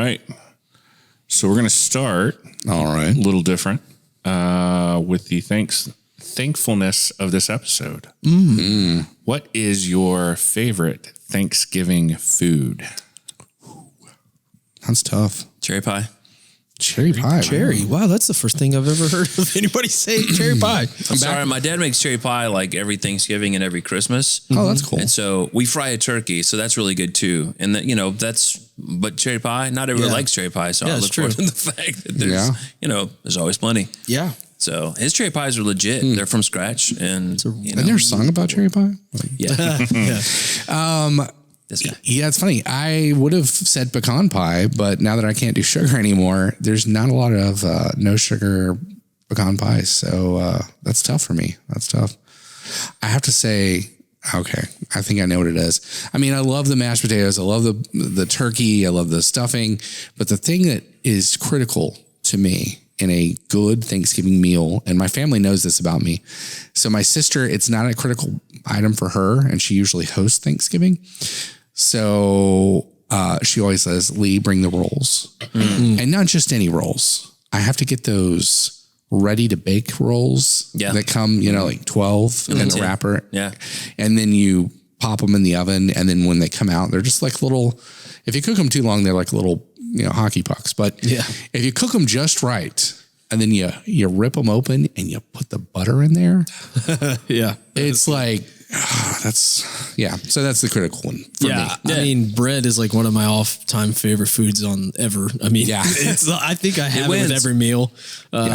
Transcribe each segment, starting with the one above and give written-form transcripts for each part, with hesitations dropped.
right. So we're going to start. All right. A little different with the thankfulness of this episode. What is your favorite Thanksgiving food? That's tough. Cherry pie. Cherry pie. Cherry. Wow, that's the first thing I've ever heard of anybody say cherry pie. I'm sorry, my dad makes cherry pie like every Thanksgiving and every Christmas. Oh, that's cool. And so we fry a turkey, so that's really good too. And that, but cherry pie, not everyone likes cherry pie, so I look forward to the fact that there's, there's always plenty. Yeah. So his cherry pies are legit. They're from scratch, and Isn't there a song about cherry pie? yeah. This guy. Yeah, it's funny. I would have said pecan pie, but now that I can't do sugar anymore, there's not a lot of no sugar pecan pies. So that's tough for me. That's tough. I have to say, okay, I think I know what it is. I mean, I love the mashed potatoes. I love the turkey. I love the stuffing. But the thing that is critical to me in a good Thanksgiving meal, and my family knows this about me. So my sister, it's not a critical item for her, and she usually hosts Thanksgiving. So she always says, Lee, bring the rolls. And not just any rolls. I have to get those ready to bake rolls that come, like 12 in a wrapper. Yeah. And then you pop them in the oven. And then when they come out, they're just like little, if you cook them too long, they're like little, hockey pucks. But if you cook them just right, and then you rip them open and you put the butter in there. It's like, so that's the critical one for me. I mean, bread is like one of my all-time favorite foods on ever. I mean, I think I have it with every meal,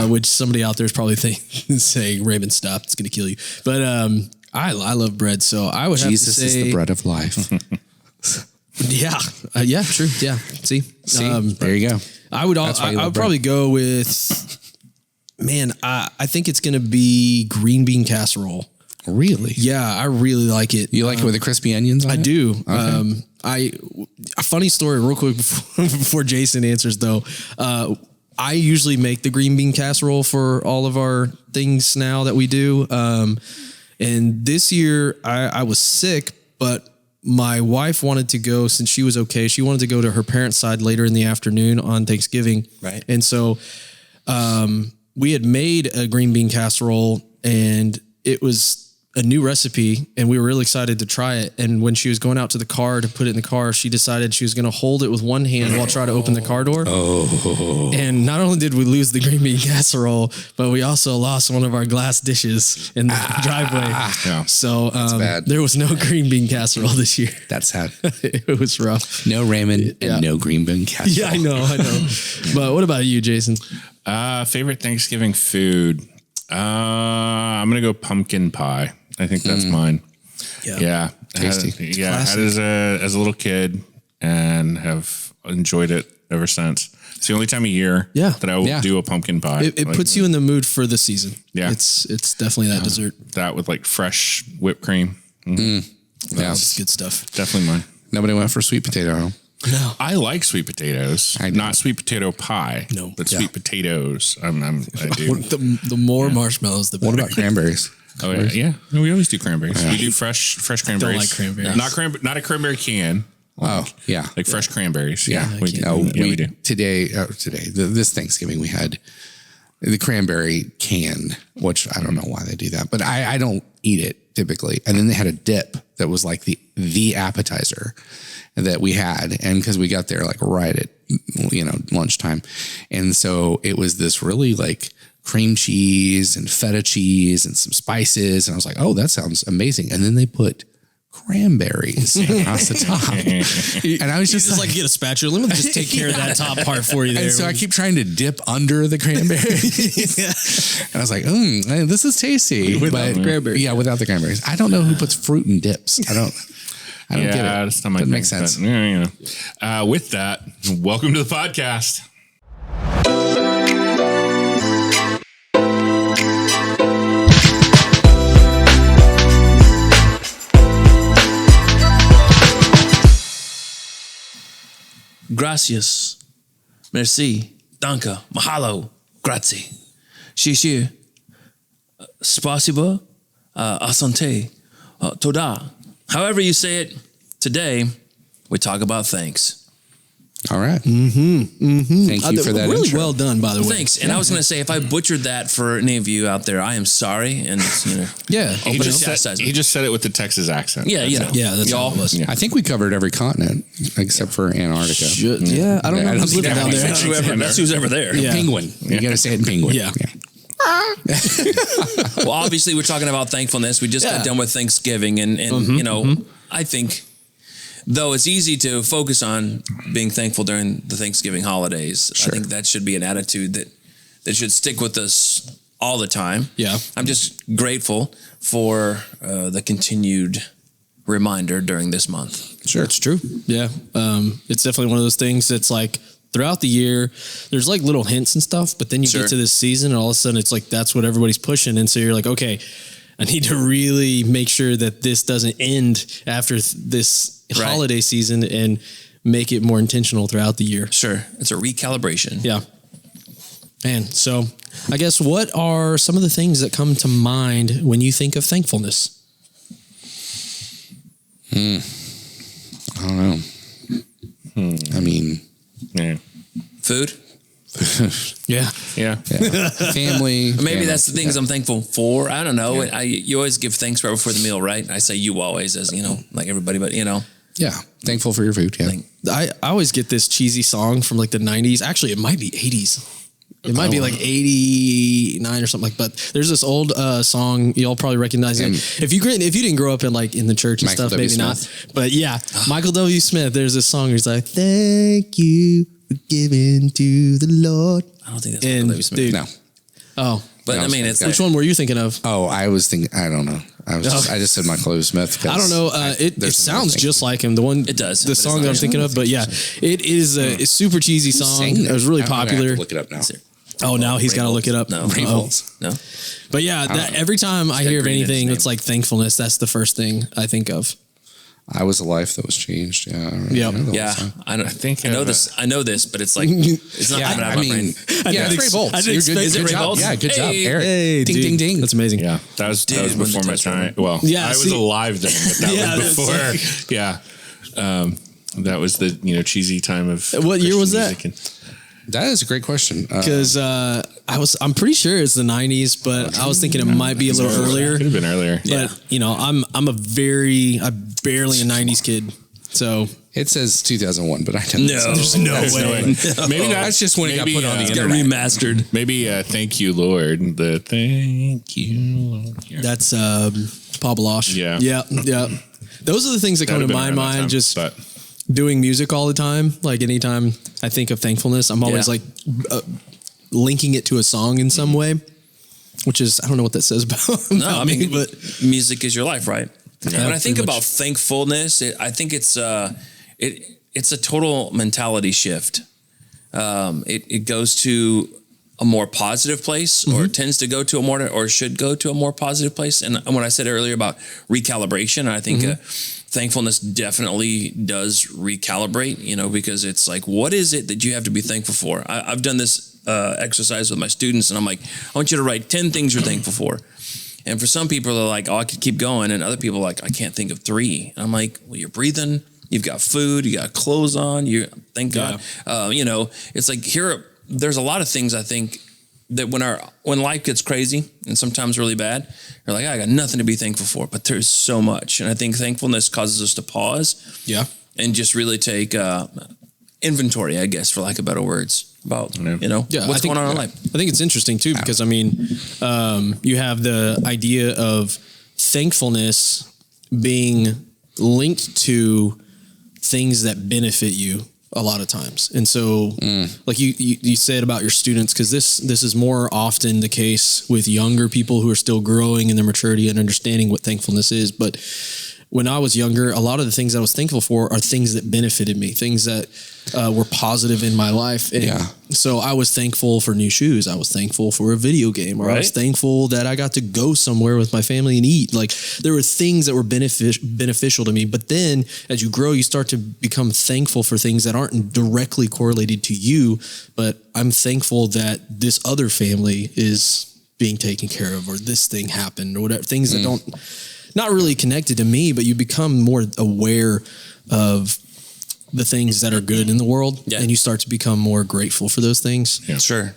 which somebody out there is probably saying, Raymond, stop, it's going to kill you. But I love bread, so I would Jesus have to say... is the bread of life. True. Yeah. See, there you go. I would probably go with, I think it's going to be green bean casserole. Really? Yeah, I really like it. You like it with the crispy onions on I it? do. Okay. A funny story real quick before Jason answers though. I usually make the green bean casserole for all of our things now that we do. And this year I was sick, but my wife wanted to go, since she was okay, she wanted to go to her parents' side later in the afternoon on Thanksgiving. Right. And so we had made a green bean casserole, and it was a new recipe, and we were really excited to try it. And when she was going out to the car to put it in the car, she decided she was going to hold it with one hand while trying to open the car door. And not only did we lose the green bean casserole, but we also lost one of our glass dishes in the driveway. So there was no green bean casserole this year. That's sad. It was rough. No ramen and no green bean casserole. Yeah, I know. But what about you, Jason? Favorite Thanksgiving food? I'm going to go pumpkin pie. I think that's mine. Yeah. Tasty. I had it as a little kid and have enjoyed it ever since. It's the only time of year that I will do a pumpkin pie. It puts you in the mood for the season. Yeah. It's definitely that dessert. That with like fresh whipped cream. Yeah. That's good stuff. Definitely mine. Nobody went for sweet potato. No. I like sweet potatoes. Not sweet potato pie. No. But sweet potatoes. I do. The more marshmallows, the better. What about cranberries? Oh yeah. No, we always do cranberries. We do fresh cranberries. Don't like cranberries. Not a cranberry can. Like fresh cranberries. We do. This Thanksgiving we had the cranberry can, which I don't know why they do that, but I don't eat it typically. And then they had a dip that was like the appetizer that we had, and because we got there like right at lunchtime, and so it was this really like cream cheese and feta cheese and some spices, and I was like, oh, that sounds amazing. And then they put cranberries across the top, and I was just like, get a spatula. Let me just take care of that top part for you there. And so I keep trying to dip under the cranberries. And I was like, this is tasty. Without the cranberries. Yeah, without the cranberries. I don't know who puts fruit in dips. I don't get it. It's not my Doesn't thing, make sense. But, with that, welcome to the podcast. Gracias. Merci. Danke. Mahalo. Grazie. Shishir. Spasiba. Asante. Toda. However you say it, today we talk about thanks. All right. Thank you for that. Really intro. well done, by the way. Thanks. And I was going to say, if I butchered that for any of you out there, I am sorry. And Yeah. He just said it with the Texas accent. Yeah, Yeah, that's y'all. all it was. I think we covered every continent except for Antarctica. Yeah, I don't know who's think living down there. That's who's ever there. Yeah. Penguin. You got to say it in penguin. Yeah. Well, obviously, we're talking about thankfulness. We just got done with Thanksgiving. And I think, though it's easy to focus on being thankful during the Thanksgiving holidays, I think that should be an attitude that should stick with us all the time. Yeah. I'm just grateful for the continued reminder during this month. Sure. It's true. Yeah. It's definitely one of those things that's like throughout the year, there's like little hints and stuff, but then you get to this season and all of a sudden it's like, that's what everybody's pushing. And so you're like, okay, I need to really make sure that this doesn't end after this holiday season and make it more intentional throughout the year. Sure. It's a recalibration. Yeah. Man, so I guess what are some of the things that come to mind when you think of thankfulness? I don't know. I mean, Food. Yeah. family. Maybe that's the things I'm thankful for. I don't know. You always give thanks right before the meal, right? I say you always, as like everybody, but Yeah. Thankful for your food. Yeah. I always get this cheesy song from like the 90s. Actually, it might be 80s. It might be like 89 or something like. But there's this old song y'all probably recognize it. If you didn't grow up in the church and Michael stuff, W. maybe Smith. not. But yeah, Michael W. Smith. There's this song where he's like, "Thank you for giving to the Lord." I don't think that's Michael W. Smith. Dude, No. oh, But No, I mean, it's which one were you thinking of? Oh, I was thinking. I don't know. I just said Michael W. Smith. I don't know. It there's some sounds other things. just like him. The one, It does, The but it's song not that I'm him. thinking of, but yeah, it is a super cheesy song. Sang It was really I'm gonna have to popular. Look it up now. Oh, now he's got to look it up. No. Oh. No. But yeah, every time I got hear of green in his anything name. that's like thankfulness, that's the first thing I think of. I was a life that was changed. Yeah. I Yeah. know the whole Yeah. song. I know this. I know this, but it's like it's not coming out of my brain. Yeah, it's Ray Boltz. I didn't You're expect good. Is it Good Ray job. Boltz? Yeah, good job, Hey. Eric. Hey, ding, dude, ding, ding. That's amazing. Yeah, that was when before the my touch time. Well, Yeah, I was see- alive then, but that Yeah, was that's before. That was the cheesy time of What year was that? music That is a great question. Because I'm pretty sure it's the 90s, but I was thinking it might be a little earlier. Could have been earlier. But I'm barely a 90s kid. So It says 2001, but I don't know. There's no way. Maybe That's just when it got put on the It's got internet. remastered. Maybe thank you, Lord. The thank you, Lord. Yeah. That's Paul Baloche. Yeah. Yeah. Those are the things that come That'd to have my been around that mind. time, Just but doing music all the time. Like anytime I think of thankfulness, I'm always Yeah. like linking it to a song in some way, which is, I don't know what that says about, No, I mean, me, but music is your life, right? Yeah, when I think pretty about much. thankfulness, I think it's a total mentality shift. It goes to a more positive place, or tends to go to a more, or should go to a more positive place. And when I said earlier about recalibration, I think thankfulness definitely does recalibrate. Because it's like, what is it that you have to be thankful for? I've done this exercise with my students, and I'm like, I want you to write 10 things you're thankful for. And for some people, they're like, oh, I could keep going. And other people are like, I can't think of 3. And I'm like, well, you're breathing. You've got food. You got clothes on. Thank God. It's like there's a lot of things I think that when life gets crazy and sometimes really bad, you're like, I got nothing to be thankful for. But there's so much. And I think thankfulness causes us to pause. yeah. And just really take inventory, I guess, for lack of better words, about what's going on in life. I think it's interesting too, because I mean, you have the idea of thankfulness being linked to things that benefit you a lot of times. And so like you said about your students, because this is more often the case with younger people who are still growing in their maturity and understanding what thankfulness is. But when I was younger, a lot of the things I was thankful for are things that benefited me, things that were positive in my life. And so I was thankful for new shoes. I was thankful for a video game, or I was thankful that I got to go somewhere with my family and eat. Like there were things that were beneficial to me. But then as you grow, you start to become thankful for things that aren't directly correlated to you. But I'm thankful that this other family is being taken care of, or this thing happened, or whatever, things that don't, not really connected to me, but you become more aware of the things that are good in the world, Yeah. and you start to become more grateful for those things. Yeah. Sure.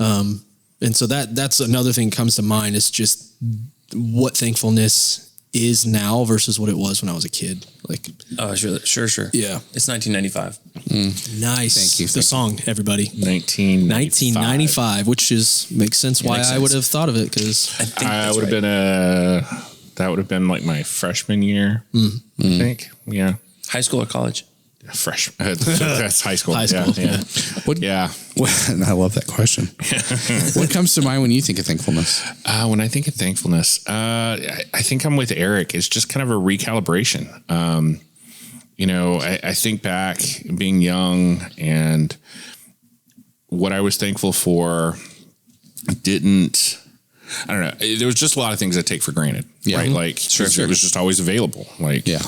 And so that's another thing that comes to mind is just what thankfulness is now versus what it was when I was a kid. Like, Oh, sure. yeah, It's 1995. nice. Thank you. The song, everybody. 1995. which makes sense why Makes I would sense. have thought of it because I think I that's would have right. been that would have been like my freshman year, I think. Yeah. High school or college? Freshman. That's high school. High school, Yeah. What? Yeah. I love that question. What comes to mind when you think of thankfulness? When I think of thankfulness, I think I'm with Eric. It's just kind of a recalibration. I think back being young and what I was thankful for I don't know. There was just a lot of things I take for granted, right? Like it was just always available. Like, Yeah.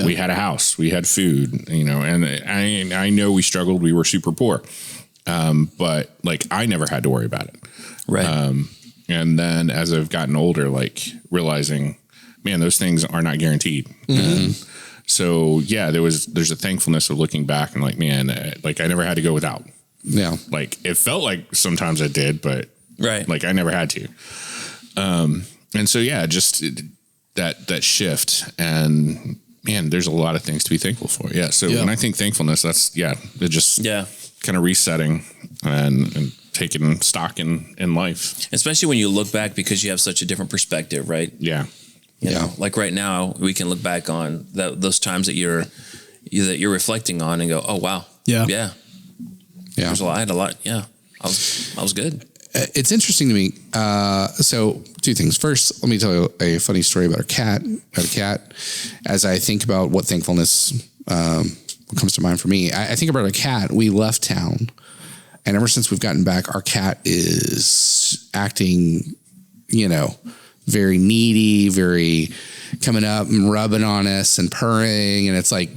we had a house, we had food, and I know we struggled. We were super poor. But like, I never had to worry about it. Right. And then as I've gotten older, like realizing, man, those things are not guaranteed. And so yeah, there's a thankfulness of looking back and like, man, like I never had to go without. Yeah. Like it felt like sometimes I did, but Right. like I never had to. And so, yeah, just that shift and man, there's a lot of things to be thankful for. Yeah. So when I think thankfulness, that's it just kind of resetting and taking stock in life. Especially when you look back because you have such a different perspective, right? Yeah. You know, like right now, we can look back on those times that you're reflecting on and go, "Oh wow, yeah." I had a lot. Yeah, I was good. It's interesting to me. So two things. First, let me tell you a funny story about a cat. As I think about what thankfulness what comes to mind for me, I think about a cat. We left town, and ever since we've gotten back, our cat is acting, very needy, very coming up and rubbing on us and purring. And it's like,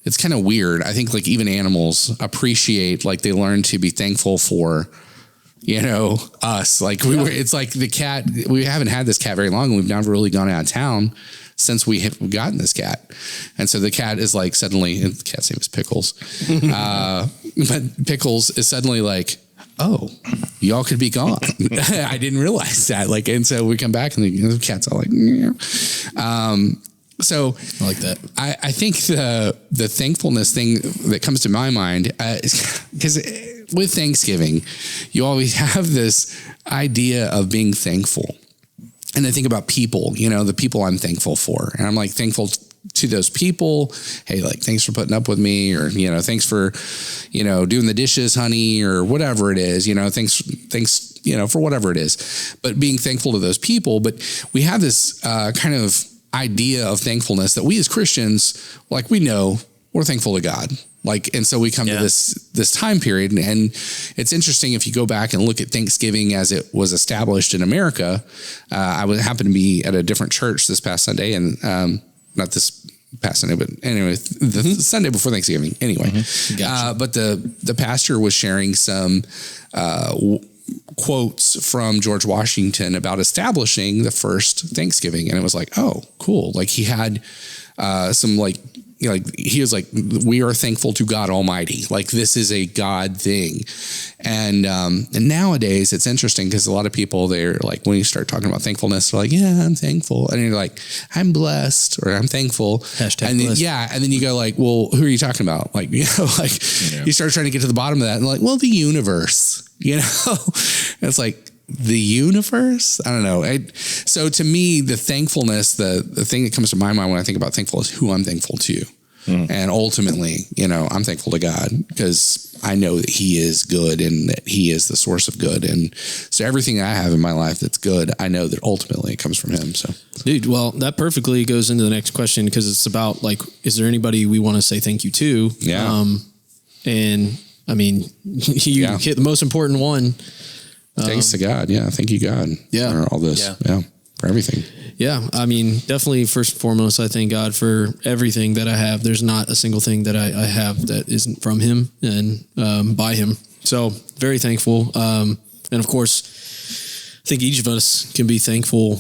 it's kind of weird. I think like even animals appreciate, like they learn to be thankful for, us. Like it's like the cat, we haven't had this cat very long. And we've never really gone out of town since we have gotten this cat. And so the cat is like suddenly, and the cat's name is Pickles. But Pickles is suddenly like, oh, y'all could be gone. I didn't realize that. Like, and so we come back and the cat's all like, so I like that. I think the thankfulness thing that comes to my mind because with Thanksgiving, you always have this idea of being thankful. And I think about people, the people I'm thankful for. And I'm like thankful to those people. Hey, like, thanks for putting up with me, or, thanks for, doing the dishes, honey, or whatever it is, thanks, for whatever it is, but being thankful to those people. But we have this kind of idea of thankfulness that we as Christians, like, we know we're thankful to God. Like, and so we come to this time period, and it's interesting if you go back and look at Thanksgiving as it was established in America. I would happen to be at a different church this past Sunday, and not this past Sunday, but anyway, the Sunday before Thanksgiving. Anyway, Gotcha. but the pastor was sharing some quotes from George Washington about establishing the first Thanksgiving, and it was like, oh, cool. Like he had some like he was like, we are thankful to God Almighty. Like this is a God thing. And nowadays it's interesting because a lot of people, they're like, when you start talking about thankfulness, they're like, yeah, I'm thankful. And you're like, I'm blessed, or I'm thankful. Hashtag and then, blessed. and then you go like, well, who are you talking about? Like, you start trying to get to the bottom of that and like, well, the universe, it's like, the universe? I don't know. So to me, the thankfulness, the thing that comes to my mind when I think about thankful is who I'm thankful to. And ultimately, I'm thankful to God because I know that he is good and that he is the source of good. And so everything I have in my life that's good, I know that ultimately it comes from him. So, Dude, well, that perfectly goes into the next question because it's about like, is there anybody we want to say thank you to? Yeah. And I mean, you hit the most important one. Thanks to God. Yeah. Thank you, God. Yeah. For all this. Yeah. For everything. Yeah. I mean, definitely first and foremost, I thank God for everything that I have. There's not a single thing that I have that isn't from him and by him. So very thankful. And of course, I think each of us can be thankful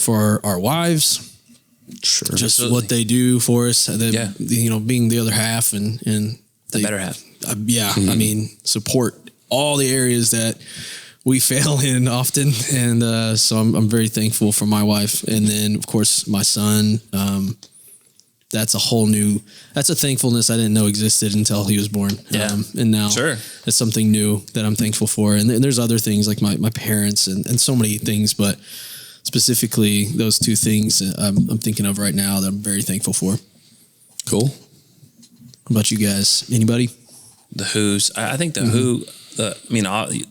for our wives. Sure. Just what they do for us. And then, being the other half and the better half. I mean, support all the areas that we fail in often. And so I'm very thankful for my wife. And then, of course, my son. That's a thankfulness I didn't know existed until he was born. Yeah. And now Sure. it's something new that I'm thankful for. And there's other things like my parents and so many things, but specifically those two things I'm thinking of right now that I'm very thankful for. Cool. How about you guys? Anybody? The Who's. I think the Who.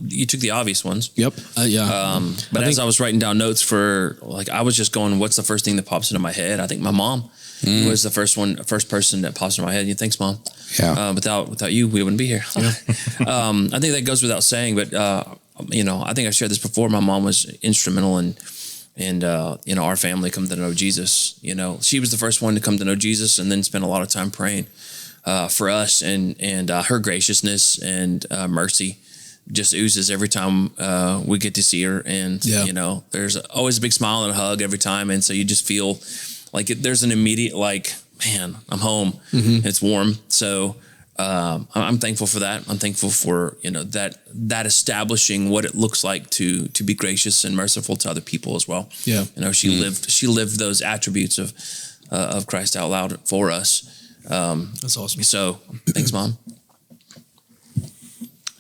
You took the obvious ones. Yep. Yeah. But as I was writing down notes for, like, I was just going, what's the first thing that pops into my head? I think my mom was the first person that pops into my head. Thanks, Mom. Yeah. Without you, we wouldn't be here. Yeah. I think that goes without saying, but I think I shared this before. My mom was instrumental in our family come to know Jesus. She was the first one to come to know Jesus, and then spent a lot of time praying for us, and her graciousness and mercy just oozes every time we get to see her. And there's always a big smile and a hug every time, and so you just feel like there's an immediate, like, man, I'm home. It's warm. So I'm thankful for that. I'm thankful for that establishing what it looks like to be gracious and merciful to other people as well. Yeah. She lived those attributes of Christ out loud for us. That's awesome. So thanks, Mom.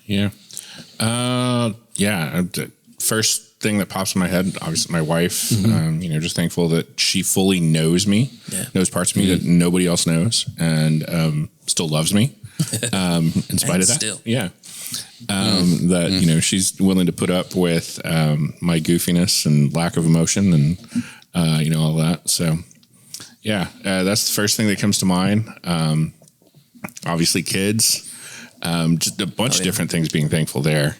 Yeah. First thing that pops in my head, obviously my wife, just thankful that she fully knows me, knows parts of me that nobody else knows, and still loves me in spite of that. Still. Yeah. That, she's willing to put up with my goofiness and lack of emotion and, all that. So, yeah, that's the first thing that comes to mind. Obviously, kids, just a bunch of different things being thankful there.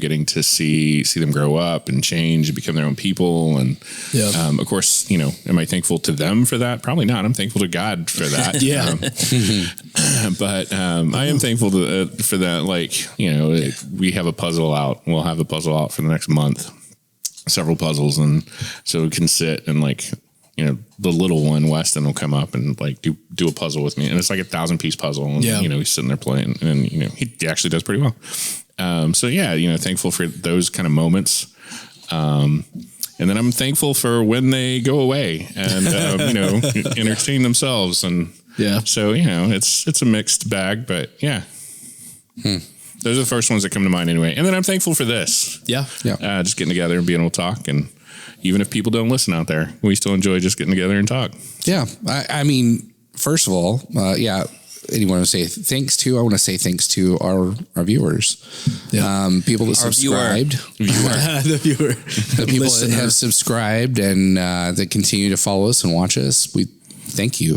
Getting to see them grow up and change and become their own people. And, of course, am I thankful to them for that? Probably not. I'm thankful to God for that. But I am thankful for that. Like, we have a puzzle out. We'll have a puzzle out for the next month, several puzzles. And so we can sit and, like, the little one, Weston, will come up and, like, do a puzzle with me. And it's like 1,000-piece puzzle. And, he's sitting there playing, and, he actually does pretty well. Thankful for those kind of moments. And then I'm thankful for when they go away and, entertain themselves. And so, it's a mixed bag, but those are the first ones that come to mind anyway. And then I'm thankful for this. Just getting together and being able to talk. And even if people don't listen out there, we still enjoy just getting together and talk. Yeah. I mean, first of all, anyone to say thanks to? I want to say thanks to our viewers, people that subscribed, the viewer, the people that have subscribed and that continue to follow us and watch us. We thank you.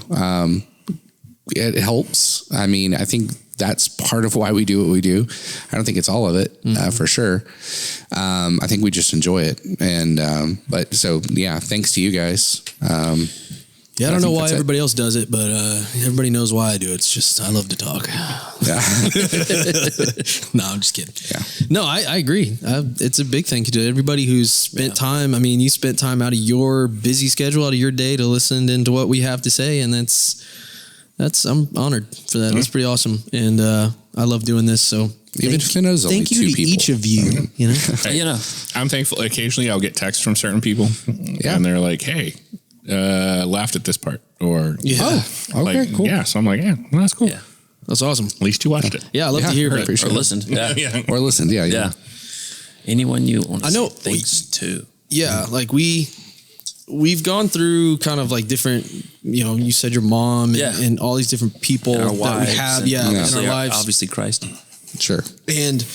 It helps. I mean, I think that's part of why we do what we do. I don't think it's all of it for sure. I think we just enjoy it, and thanks to you guys. I don't know why everybody else does it, but everybody knows why I do it. It's just, I love to talk. Yeah. No, I'm just kidding. Yeah. No, I agree. It's a big thank you to everybody who's spent time. I mean, you spent time out of your busy schedule, out of your day to listen into what we have to say. And I'm honored for that. That's pretty awesome. And I love doing this. So even if it knows only thank you to people. each of you. I'm thankful. Occasionally I'll get texts from certain people and they're like, hey, laughed at this part, or cool. Yeah, so I'm like, well, that's cool. Yeah, that's awesome. At least you watched it. Yeah, I love to hear it or listened. Or listened. Yeah. Anyone you want to say thanks to? Yeah, like we've gone through kind of like different. You said your mom and all these different people and our that wives we have. And in our lives, obviously Christ. Sure. And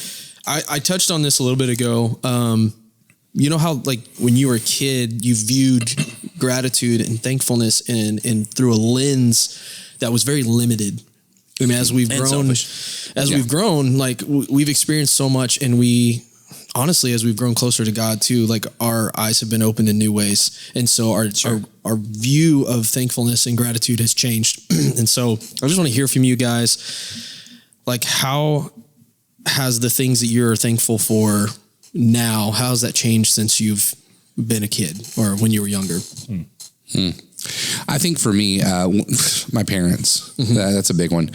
I touched on this a little bit ago. You know how, like, when you were a kid, you viewed gratitude and thankfulness and through a lens that was very limited. I mean, as we've grown, like we've experienced so much, and honestly, as we've grown closer to God too, like our eyes have been opened in new ways. And so our view of thankfulness and gratitude has changed. And so I just want to hear from you guys, like, how has the things that you're thankful for now, how's that changed since you've been a kid or when you were younger? I think for me, my parents, that's a big one.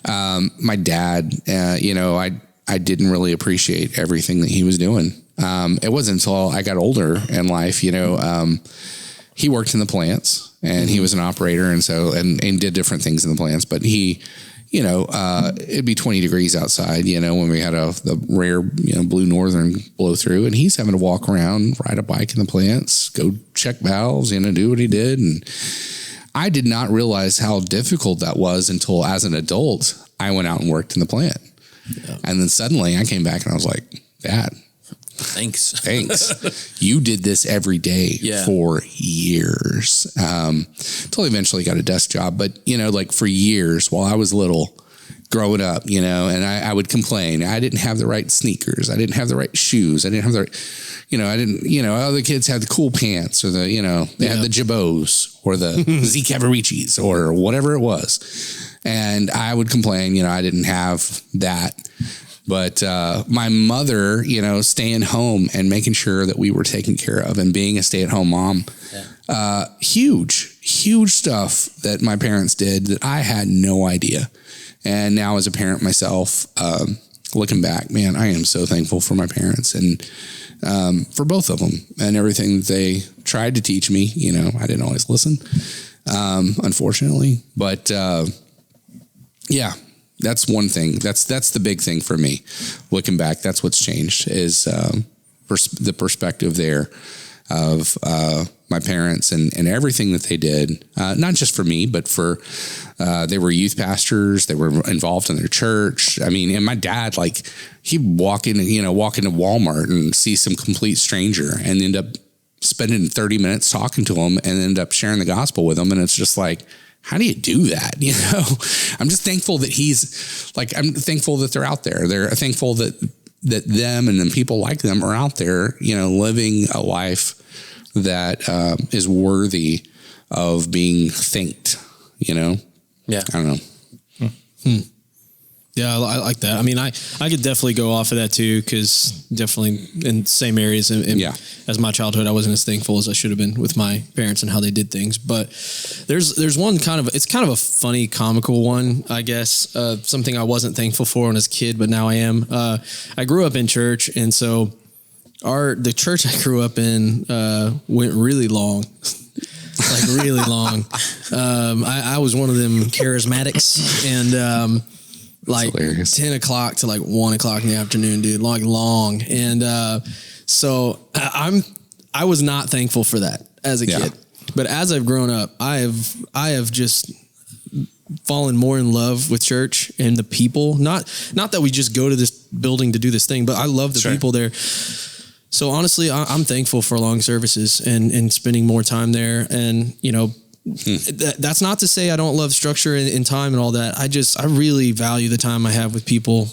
My dad, I didn't really appreciate everything that he was doing. It wasn't until I got older in life, he worked in the plants and he was an operator and did different things in the plants, but he, it'd be 20 degrees outside, when we had the rare, blue northern blow through, and he's having to walk around, ride a bike in the plants, go check valves, do what he did. And I did not realize how difficult that was until as an adult, I went out and worked in the plant. Yeah. And then suddenly I came back and I was like, Dad, thanks. You did this every day for years. Until I eventually got a desk job. But, for years while I was little growing up, and I would complain. I didn't have the right sneakers. I didn't have the right shoes. I didn't have the right, other kids had the cool pants or they had the Jabos or the Z Cavaricis or whatever it was. And I would complain, I didn't have that. But my mother, staying home and making sure that we were taken care of and being a stay-at-home mom, huge stuff that my parents did that I had no idea. And now as a parent myself, looking back, man, I am so thankful for my parents and for both of them and everything that they tried to teach me. I didn't always listen, unfortunately. But that's one thing. That's the big thing for me. Looking back, that's what's changed is the perspective there of my parents and everything that they did. Not just for me, but for they were youth pastors. They were involved in their church. I mean, and my dad, he'd walk into Walmart and see some complete stranger and end up spending 30 minutes talking to him and end up sharing the gospel with him. And it's just like, how do you do that? I'm just thankful that I'm thankful that they're out there. They're thankful that them and then people like them are out there, living a life that is worthy of being thanked, Yeah. I don't know. Yeah, I like that. I mean, I could definitely go off of that too, because definitely in the same areas. As my childhood, I wasn't as thankful as I should have been with my parents and how they did things. But there's one it's kind of a funny, comical one, I guess. Something I wasn't thankful for when I was a kid, but now I am. I grew up in church, and so the church I grew up in went really long. Really long. I was one of them charismatics, and 10 o'clock to 1 o'clock in the afternoon, dude, long. And so I was not thankful for that as a kid. But as I've grown up, I have just fallen more in love with church and the people. Not that we just go to this building to do this thing, but I love the people there. So honestly, I'm thankful for long services and spending more time there. And, that's not to say I don't love structure and time and all that. I really value the time I have with people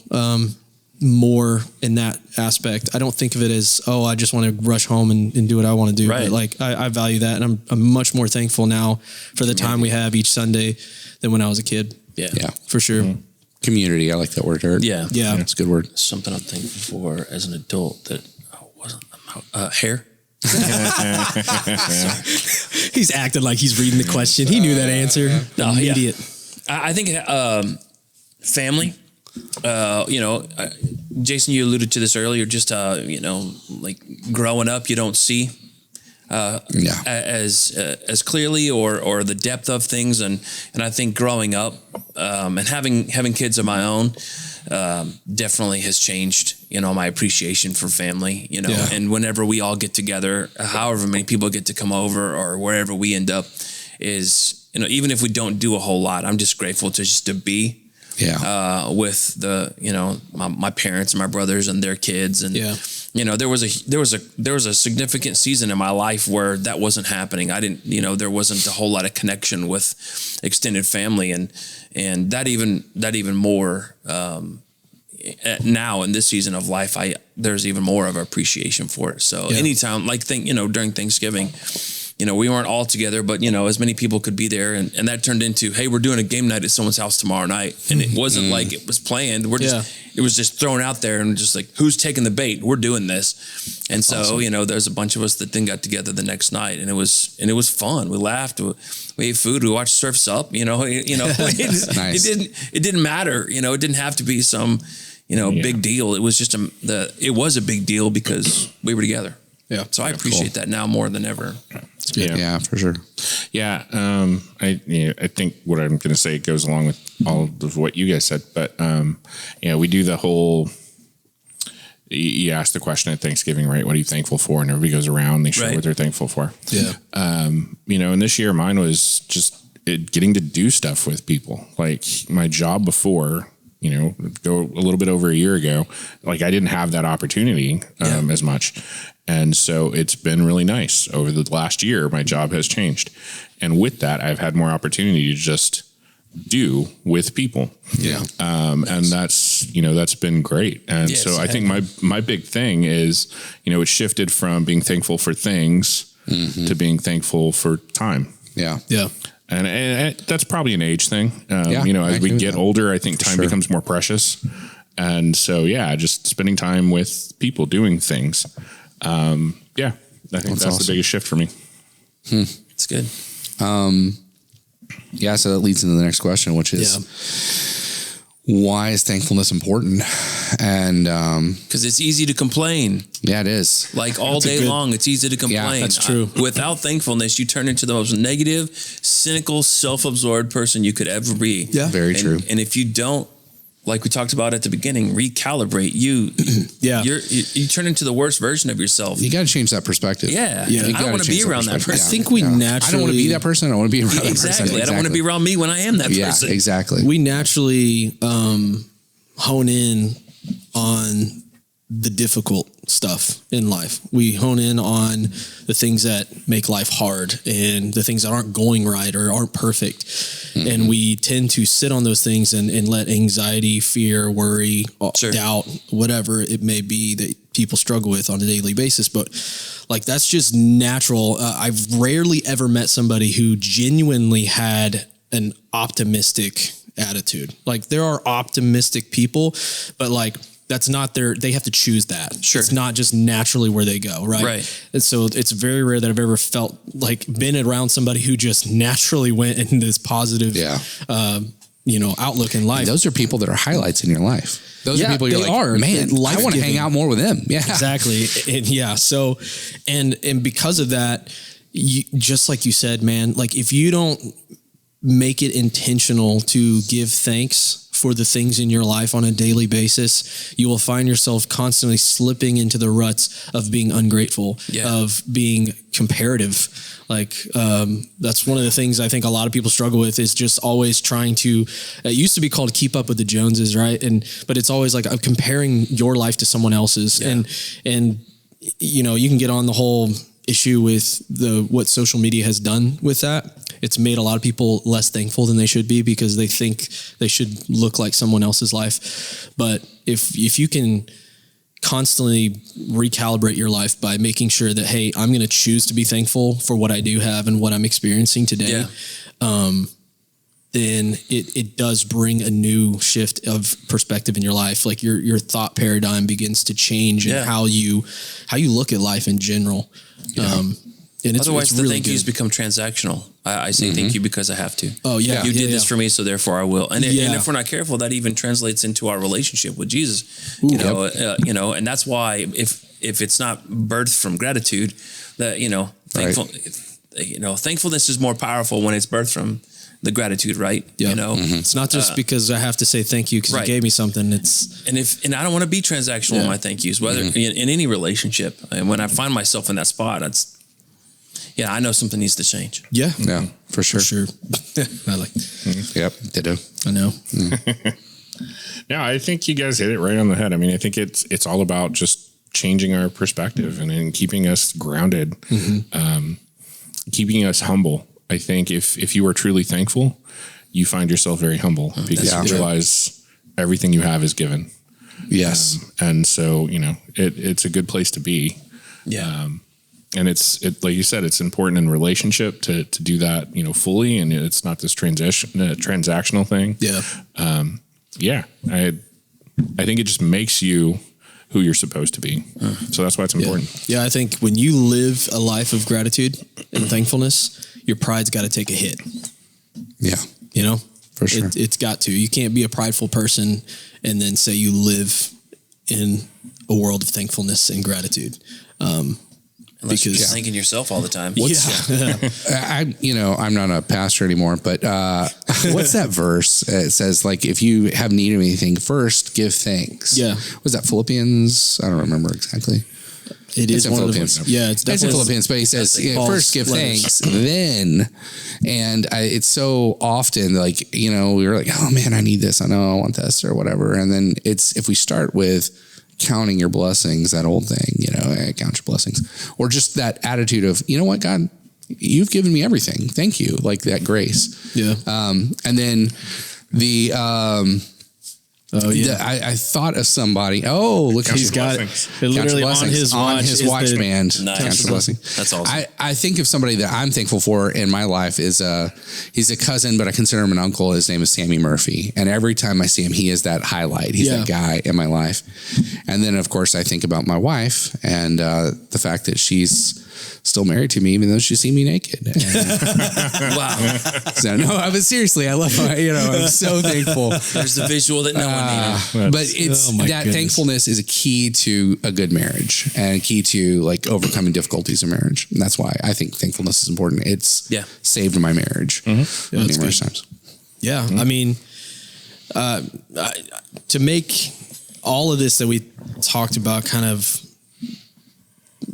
more in that aspect. I don't think of it as, I just want to rush home and do what I want to do. Right. But I value that. And I'm much more thankful now for the time we have each Sunday than when I was a kid. Yeah, for sure. Mm-hmm. Community. I like that word, Eric. Yeah. It's a good word. Something I'm thankful for as an adult that wasn't hair. He's acting like he's reading the question. He knew that answer. No, idiot. I think family. Jason, you alluded to this earlier. Just growing up, you don't see as clearly or the depth of things, and I think growing up and having kids of my own definitely has changed, my appreciation for family, and whenever we all get together, however many people get to come over or wherever we end up is, even if we don't do a whole lot, I'm just grateful to be with my parents and my brothers and their kids. And, there was a significant season in my life where that wasn't happening. I didn't, there wasn't a whole lot of connection with extended family and that even more, now in this season of life, there's even more of appreciation for it. So anytime during Thanksgiving, we weren't all together, but as many people could be there. And that turned into, hey, we're doing a game night at someone's house tomorrow night. And it wasn't like it was planned. It was just thrown out there and just like, who's taking the bait? We're doing this. And so, awesome. There's a bunch of us that then got together the next night, and it was fun. We laughed, we ate food, we watched Surf's Up, Nice. It didn't matter. It didn't have to be some, big deal. It was just it was a big deal because we were together. Yeah. So I appreciate that now more than ever. It's good. Yeah, for sure. Yeah. I think what I'm going to say goes along with all of what you guys said, but, we do the whole, you ask the question at Thanksgiving, right? What are you thankful for? And everybody goes around, they share what they're thankful for. Yeah. And this year mine was just getting to do stuff with people. Like my job before, go a little bit over a year ago, like I didn't have that opportunity as much. And so it's been really nice. Over the last year, my job has changed. And with that, I've had more opportunity to just do with people. Yeah. And that's been great. And so I think my big thing is, it shifted from being thankful for things to being thankful for time. Yeah. Yeah. And that's probably an age thing. As we get older, I think time becomes more precious. And so, just spending time with people, doing things. I think that's awesome. The biggest shift for me. It's good. So that leads into the next question, which is why is thankfulness important? And because it's easy to complain. Yeah, it is. Like all day long, it's easy to complain. Yeah, that's true. Without thankfulness, you turn into the most negative, cynical, self-absorbed person you could ever be. Yeah, very true. And if you don't, like we talked about at the beginning, recalibrate, you turn into the worst version of yourself. You got to change that perspective. Yeah. I don't want to be around that person. I think we naturally... I don't want to be that person. I want to be around that person. Exactly. I don't want to be around me when I am that person. Yeah, exactly. We naturally hone in on the difficult stuff in life. We hone in on the things that make life hard and the things that aren't going right or aren't perfect. Mm-hmm. And we tend to sit on those things and let anxiety, fear, worry, doubt, whatever it may be that people struggle with on a daily basis. But like, that's just natural. I've rarely ever met somebody who genuinely had an optimistic attitude. Like, there are optimistic people, but like, that's not they have to choose that. Sure. It's not just naturally where they go. Right. Right. And so it's very rare that I've ever felt like been around somebody who just naturally went in this positive, outlook in life. And those are people that are highlights in your life. Those are people you're like, man, I want to hang out more with them. Yeah, exactly. So, and because of that, just like you said, man, like if you don't make it intentional to give thanks for the things in your life on a daily basis, you will find yourself constantly slipping into the ruts of being ungrateful, of being comparative. Like, that's one of the things I think a lot of people struggle with, is just always trying to, it used to be called keep up with the Joneses, right? But it's always like comparing your life to someone else's. Yeah. And, you can get on the whole issue with what social media has done with that. It's made a lot of people less thankful than they should be because they think they should look like someone else's life. But if you can constantly recalibrate your life by making sure that, hey, I'm going to choose to be thankful for what I do have and what I'm experiencing today, then it does bring a new shift of perspective in your life. Like your thought paradigm begins to change and how you look at life in general. Yeah. And otherwise, the really thank yous become transactional. I say thank you because I have to. Oh yeah, you did this for me, so therefore I will. And if we're not careful, that even translates into our relationship with Jesus. Ooh, and that's why if it's not birthed from gratitude, that thankfulness is more powerful when it's birthed from the gratitude, right? Yeah. It's not just because I have to say thank you because you gave me something. And I don't want to be transactional in my thank yous, whether in any relationship. And when I find myself in that spot, I know something needs to change. Yeah. Yeah, for sure. I like. Yep. Ditto. I know. Yeah, I think you guys hit it right on the head. I mean, I think it's all about just changing our perspective and keeping us grounded, keeping us humble. I think if you are truly thankful, you find yourself very humble because you realize everything you have is given. Yes. And so, it's a good place to be. Yeah. And it's like you said, it's important in relationship to do that, you know, fully. And it's not this transactional thing. Yeah. I think it just makes you who you're supposed to be. So that's why it's important. Yeah. I think when you live a life of gratitude and thankfulness, your pride's got to take a hit. Yeah. You know, for sure. It's got to. You can't be a prideful person and then say you live in a world of thankfulness and gratitude. Unless you're just thanking yourself all the time. I'm not a pastor anymore, but what's that verse? It says, like, if you have need of anything, first give thanks. Yeah. Was that Philippians? I don't remember exactly. It's in Philippians. It's in Philippians, but he says, first give thanks, then. And it's so often like, you know, we were like, oh man, I need this. I know I want this or whatever. And then if we start with counting your blessings, that old thing, you know, count your blessings, or just that attitude of, you know what, God, you've given me everything. Thank you. Like that grace. Yeah. And then I thought of somebody. Oh, look, he's got it literally on his watch band. Nice. Count your blessing. That's awesome. I think of somebody that I'm thankful for in my life is he's a cousin, but I consider him an uncle. His name is Sammy Murphy, and every time I see him, he is that highlight. He's that guy in my life. And then, of course, I think about my wife and the fact that she's still married to me, even though she's seen me naked. Wow. So no, but seriously, I love my, I'm so thankful. There's the visual that no one needed. But it's thankfulness is a key to a good marriage and a key to like overcoming difficulties in marriage. And that's why I think thankfulness is important. It's saved my marriage numerous times. Yeah. I mean, to make all of this that we talked about kind of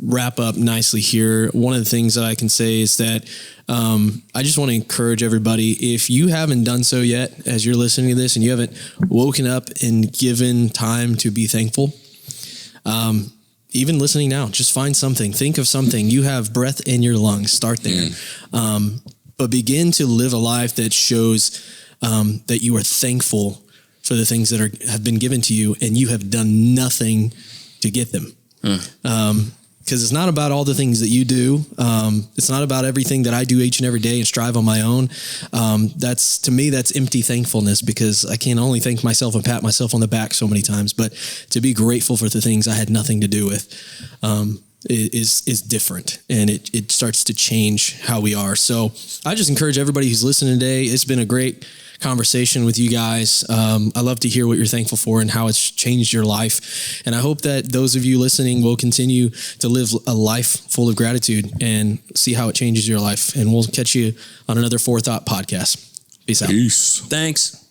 wrap up nicely here, one of the things that I can say is that I just want to encourage everybody, if you haven't done so yet, as you're listening to this and you haven't woken up and given time to be thankful, even listening now, just find something, think of something. You have breath in your lungs, start there. But begin to live a life that shows that you are thankful for the things that have been given to you and you have done nothing to get them. Because it's not about all the things that you do. It's not about everything that I do each and every day and strive on my own. To me, that's empty thankfulness, because I can only thank myself and pat myself on the back so many times. But to be grateful for the things I had nothing to do with is different, and it starts to change how we are. So I just encourage everybody who's listening today. It's been a great conversation with you guys. I love to hear what you're thankful for and how it's changed your life. And I hope that those of you listening will continue to live a life full of gratitude and see how it changes your life. And we'll catch you on another 4THOUGHT podcast. Peace out. Peace. Thanks.